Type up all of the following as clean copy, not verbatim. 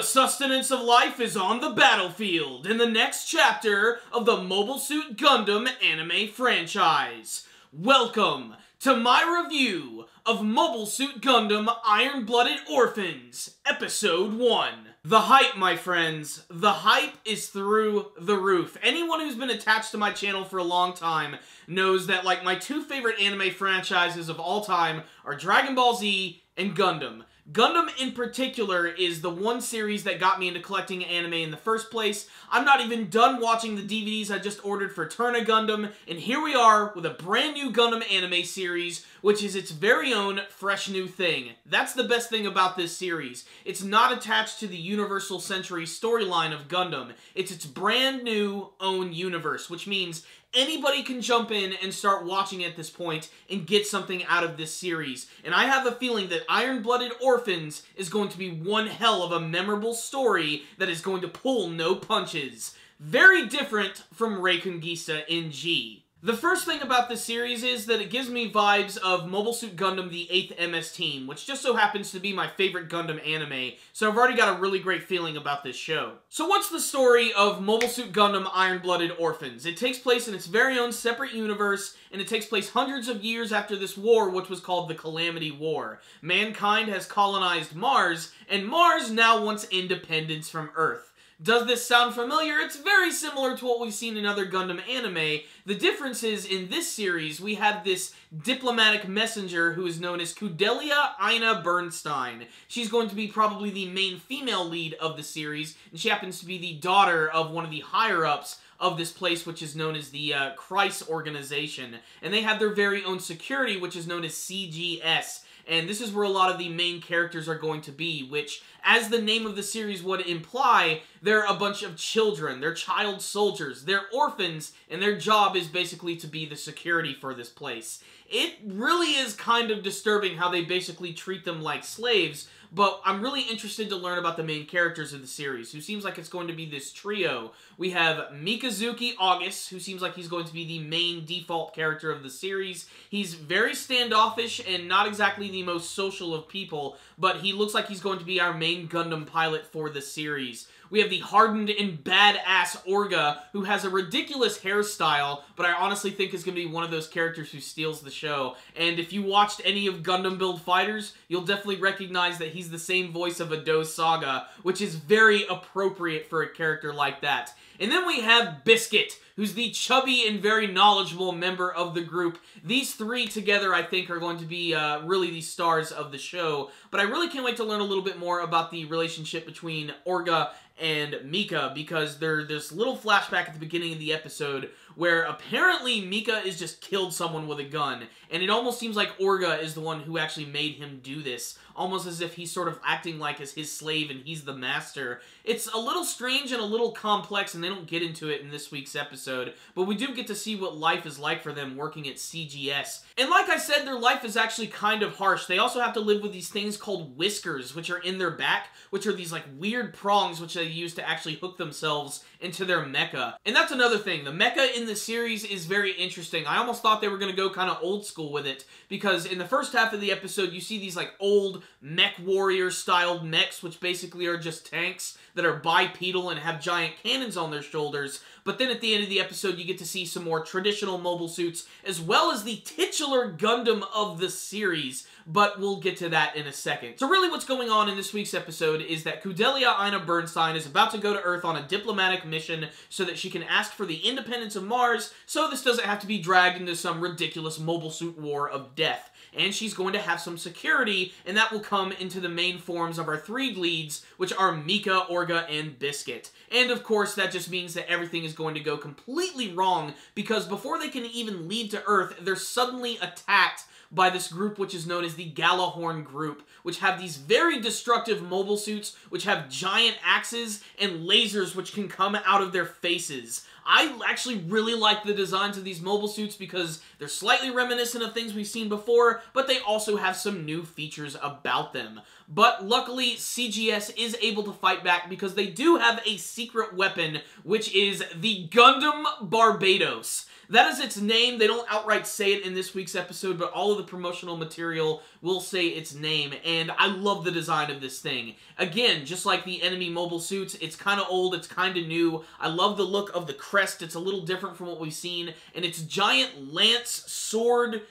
The sustenance of life is on the battlefield in the next chapter of the Mobile Suit Gundam anime franchise. Welcome to my review of Mobile Suit Gundam Iron-Blooded Orphans, Episode 1. The hype, my friends, the hype is through the roof. Anyone who's been attached to my channel for a long time knows that, like, my two favorite anime franchises of all time are Dragon Ball Z and Gundam. Gundam, in particular, is the one series that got me into collecting anime in the first place. I'm not even done watching the DVDs I just ordered for Turna Gundam, and here we are with a brand new Gundam anime series, which is its very own fresh new thing. That's the best thing about this series. It's not attached to the Universal Century storyline of Gundam. It's its brand new own universe, which means anybody can jump in and start watching at this point and get something out of this series. And I have a feeling that Iron-Blooded Orphans is going to be one hell of a memorable story that is going to pull no punches. Very different from Reconquista in G. The first thing about this series is that it gives me vibes of Mobile Suit Gundam the 8th MS Team, which just so happens to be my favorite Gundam anime, so I've already got a really great feeling about this show. So what's the story of Mobile Suit Gundam Iron-Blooded Orphans? It takes place in its very own separate universe, and it takes place hundreds of years after this war, which was called the Calamity War. Mankind has colonized Mars, and Mars now wants independence from Earth. Does this sound familiar? It's very similar to what we've seen in other Gundam anime. The difference is, in this series, we have this diplomatic messenger who is known as Kudelia Ina Bernstein. She's going to be probably the main female lead of the series, and she happens to be the daughter of one of the higher-ups of this place, which is known as the Kreis organization. And they have their very own security, which is known as CGS. And this is where a lot of the main characters are going to be, which, as the name of the series would imply, they're a bunch of children. They're child soldiers. They're orphans, and their job is basically to be the security for this place. It really is kind of disturbing how they basically treat them like slaves, but I'm really interested to learn about the main characters of the series, who seems like it's going to be this trio. We have Mikazuki August, who seems like he's going to be the main default character of the series. He's very standoffish and not exactly the most social of people, but he looks like he's going to be our main Gundam pilot for the series. We have the hardened and badass Orga, who has a ridiculous hairstyle, but I honestly think is going to be one of those characters who steals the show. And if you watched any of Gundam Build Fighters, you'll definitely recognize that he's the same voice of Ado Saga, which is very appropriate for a character like that. And then we have Biscuit, who's the chubby and very knowledgeable member of the group. These three together, I think, are going to be really the stars of the show. But I really can't wait to learn a little bit more about the relationship between Orga and Mika, because there's this little flashback at the beginning of the episode where apparently Mika has just killed someone with a gun, and it almost seems like Orga is the one who actually made him do this, almost as if he's sort of acting like as his slave and he's the master. It's a little strange and a little complex, and they don't get into it in this week's episode, but we do get to see what life is like for them working at CGS. And like I said, their life is actually kind of harsh. They also have to live with these things called whiskers, which are in their back, which are these like weird prongs which they use to actually hook themselves into their mecha. And that's another thing. The mecha in the series is very interesting. I almost thought they were going to go kind of old school with it, because in the first half of the episode, you see these like old mech warrior styled mechs, which basically are just tanks that are bipedal and have giant cannons on their shoulders. But then at the end of the episode, you get to see some more traditional mobile suits, as well as the titular Gundam of the series, but we'll get to that in a second. So really what's going on in this week's episode is that Kudelia Ina Bernstein is about to go to Earth on a diplomatic mission so that she can ask for the independence of Mars, so this doesn't have to be dragged into some ridiculous mobile suit war of death. And she's going to have some security, and that will come into the main forms of our three leads, which are Mika, Orga, and Biscuit. And of course, that just means that everything is going to go completely wrong, because before they can even leave to Earth, they're suddenly attacked by this group which is known as the Galahorn Group, which have these very destructive mobile suits, which have giant axes and lasers which can come out of their faces. I actually really like the designs of these mobile suits because they're slightly reminiscent of things we've seen before, but they also have some new features about them. But luckily, CGS is able to fight back because they do have a secret weapon, which is the Gundam Barbados. That is its name. They don't outright say it in this week's episode, but all of the promotional material will say its name, and I love the design of this thing. Again, just like the enemy mobile suits, it's kind of old, it's kind of new. I love the look of the crest. It's a little different from what we've seen, and it's giant lance, sword,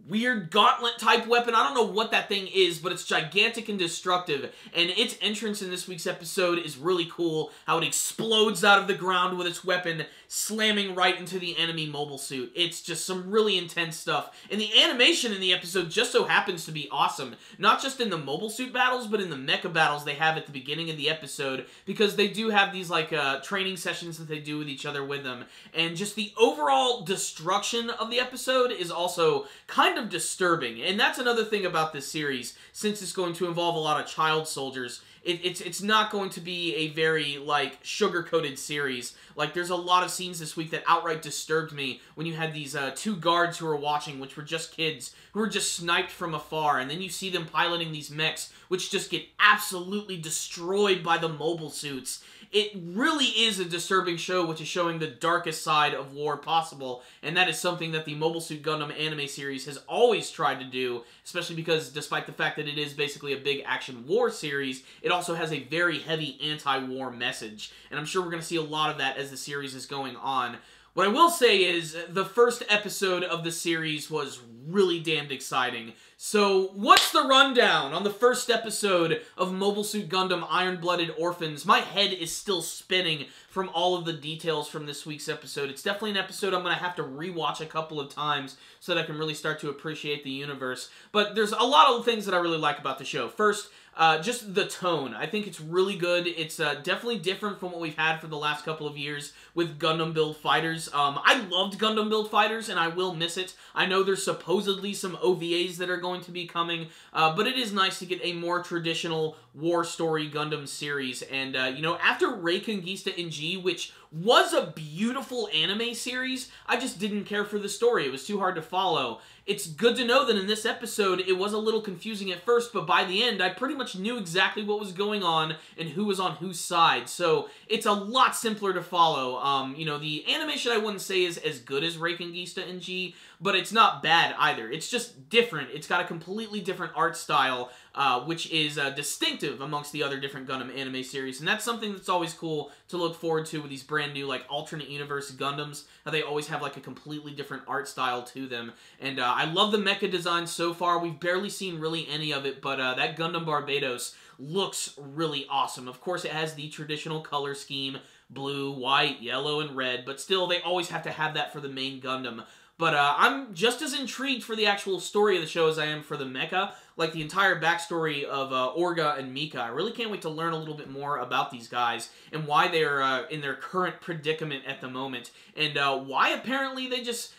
weird gauntlet type weapon. I don't know what that thing is, but it's gigantic and destructive, and its entrance in this week's episode is really cool. How it explodes out of the ground with its weapon, slamming right into the enemy mobile suit. It's just some really intense stuff, and the animation in the episode just so happens to be awesome. Not just in the mobile suit battles, but in the mecha battles they have at the beginning of the episode, because they do have these like training sessions that they do with each other with them, and just the overall destruction of the episode is also kind of disturbing. And that's another thing about this series, since it's going to involve a lot of child soldiers. It's not going to be a very, like, sugar-coated series. Like, there's a lot of scenes this week that outright disturbed me when you had these two guards who were watching, which were just kids, who were just sniped from afar, and then you see them piloting these mechs, which just get absolutely destroyed by the mobile suits. It really is a disturbing show, which is showing the darkest side of war possible, and that is something that the Mobile Suit Gundam anime series has always tried to do, especially because despite the fact that it is basically a big action war series, it also has a very heavy anti-war message, and I'm sure we're going to see a lot of that as the series is going on. What I will say is, the first episode of the series was really damned exciting. So, what's the rundown on the first episode of Mobile Suit Gundam Iron-Blooded Orphans? My head is still spinning from all of the details from this week's episode. It's definitely an episode I'm going to have to rewatch a couple of times so that I can really start to appreciate the universe. But there's a lot of things that I really like about the show. First, just the tone. I think it's really good. It's definitely different from what we've had for the last couple of years with Gundam Build Fighters. I loved Gundam Build Fighters, and I will miss it. I know there's supposedly some OVAs that are going to be coming, but it is nice to get a more traditional war story Gundam series. And, you know, after Reconquista in G, which was a beautiful anime series, I just didn't care for the story. It was too hard to follow. It's good to know that in this episode, it was a little confusing at first, but by the end, I pretty much knew exactly what was going on and who was on whose side, so it's a lot simpler to follow. You know, the animation I wouldn't say is as good as Reconquista in G, but it's not bad either. It's just different. It's got a completely different art style, which is distinctive amongst the other different Gundam anime series, and that's something that's always cool to look forward to with these brand new, like, alternate universe Gundams, how they always have, like, a completely different art style to them, and I love the mecha design so far. We've barely seen really any of it, but that Gundam Barbados looks really awesome. Of course, it has the traditional color scheme, blue, white, yellow, and red, but still, they always have to have that for the main Gundam. But I'm just as intrigued for the actual story of the show as I am for the mecha, like the entire backstory of Orga and Mika. I really can't wait to learn a little bit more about these guys and why they're in their current predicament at the moment, and why apparently they just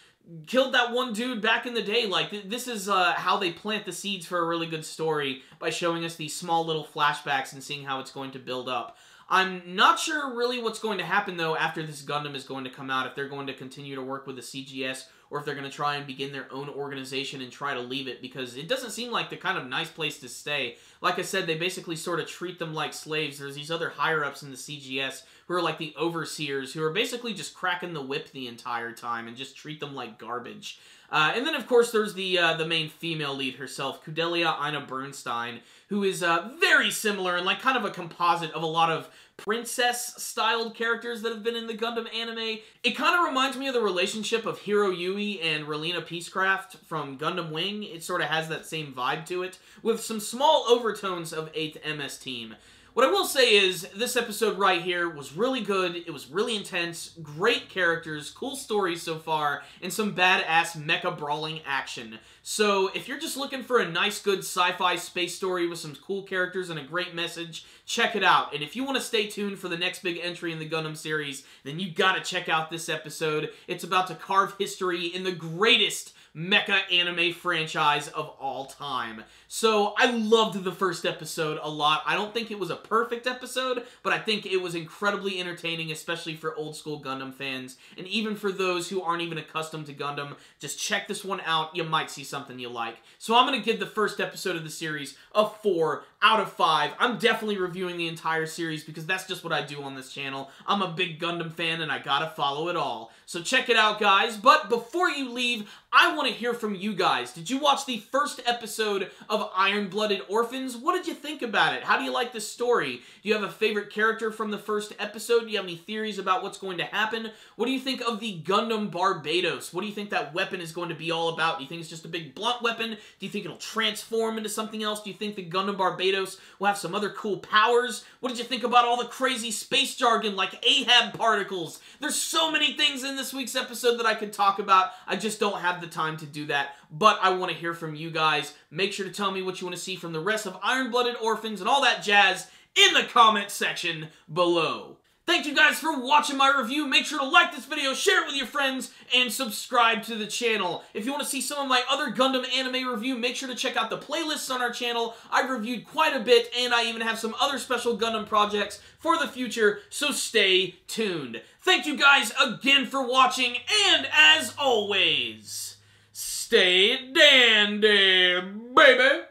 killed that one dude back in the day. Like, this is how they plant the seeds for a really good story, by showing us these small little flashbacks and seeing how it's going to build up. I'm not sure really what's going to happen, though, after this Gundam is going to come out, if they're going to continue to work with the CGS, or if they're going to try and begin their own organization and try to leave it, because it doesn't seem like the kind of nice place to stay. Like I said, they basically sort of treat them like slaves. There's these other higher-ups in the CGS who are like the overseers, who are basically just cracking the whip the entire time and just treat them like garbage. And then, of course, there's the main female lead herself, Kudelia Ina Bernstein, who is very similar and like kind of a composite of a lot of princess-styled characters that have been in the Gundam anime. It kind of reminds me of the relationship of Hiro Yui and Relina Peacecraft from Gundam Wing. It sort of has that same vibe to it, with some small overtones of 8th MS Team. What I will say is, this episode right here was really good, it was really intense, great characters, cool stories so far, and some badass mecha brawling action. So, if you're just looking for a nice, good sci-fi space story with some cool characters and a great message, check it out. And if you want to stay tuned for the next big entry in the Gundam series, then you gotta check out this episode. It's about to carve history in the greatest mecha anime franchise of all time. So, I loved the first episode a lot. I don't think it was a perfect episode, but I think it was incredibly entertaining, especially for old school Gundam fans, and even for those who aren't even accustomed to Gundam. Just check this one out, you might see something you like. So I'm going to give the first episode of the series a 4 out of 5. I'm definitely reviewing the entire series because that's just what I do on this channel. I'm a big Gundam fan and I gotta follow it all. So check it out, guys. But before you leave, I want to hear from you guys. Did you watch the first episode of Iron-Blooded Orphans? What did you think about it? How do you like the story? Do you have a favorite character from the first episode? Do you have any theories about what's going to happen? What do you think of the Gundam Barbados? What do you think that weapon is going to be all about? Do you think it's just a big blunt weapon? Do you think it'll transform into something else? Do you think the Gundam Barbados will have some other cool powers? What did you think about all the crazy space jargon like Ahab particles? There's so many things in this week's episode that I could talk about. I just don't have the time to do that, but I want to hear from you guys. Make sure to tell me what you want to see from the rest of Iron-Blooded Orphans and all that jazz in the comment section below. Thank you guys for watching my review. Make sure to like this video, share it with your friends, and subscribe to the channel. If you want to see some of my other Gundam anime review, make sure to check out the playlists on our channel. I've reviewed quite a bit, and I even have some other special Gundam projects for the future, so stay tuned. Thank you guys again for watching, and as always, stay dandy, baby!